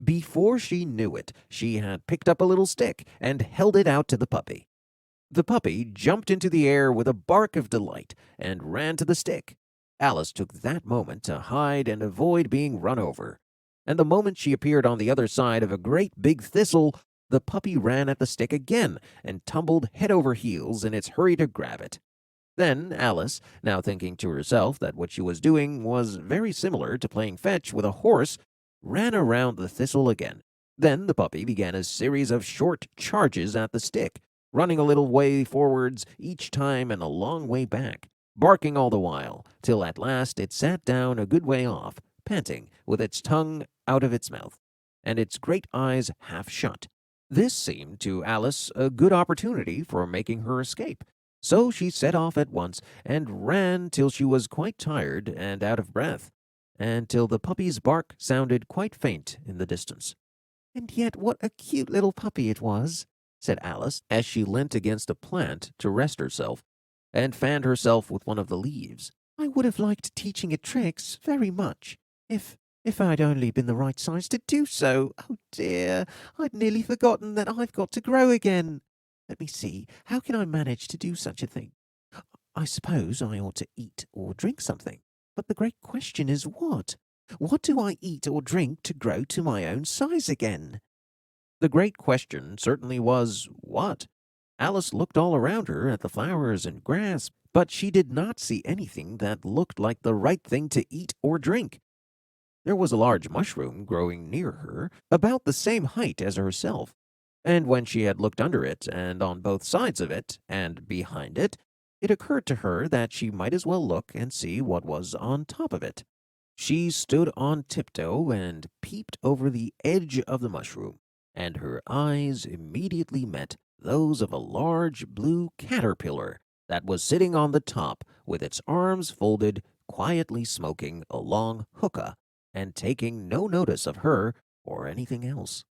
Before she knew it, she had picked up a little stick and held it out to the puppy. The puppy jumped into the air with a bark of delight and ran to the stick. Alice took that moment to hide and avoid being run over. And the moment she appeared on the other side of a great big thistle, the puppy ran at the stick again and tumbled head over heels in its hurry to grab it. Then Alice, now thinking to herself that what she was doing was very similar to playing fetch with a horse, ran around the thistle again. Then the puppy began a series of short charges at the stick, running a little way forwards each time and a long way back, barking all the while, till at last it sat down a good way off, panting, with its tongue out of its mouth, and its great eyes half shut. This seemed to Alice a good opportunity for making her escape, so she set off at once and ran till she was quite tired and out of breath, and till the puppy's bark sounded quite faint in the distance. "And yet what a cute little puppy it was," said Alice, as she leant against a plant to rest herself, and fanned herself with one of the leaves. "I would have liked teaching it tricks very much, if I'd only been the right size to do so. Oh dear, I'd nearly forgotten that I've got to grow again. Let me see, how can I manage to do such a thing? I suppose I ought to eat or drink something. But the great question is what? What do I eat or drink to grow to my own size again?" The great question certainly was what? Alice looked all around her at the flowers and grass, but she did not see anything that looked like the right thing to eat or drink. There was a large mushroom growing near her, about the same height as herself, and when she had looked under it, and on both sides of it, and behind it, it occurred to her that she might as well look and see what was on top of it. She stood on tiptoe and peeped over the edge of the mushroom, and her eyes immediately met those of a large blue caterpillar that was sitting on the top with its arms folded, quietly smoking a long hookah, and taking no notice of her or anything else.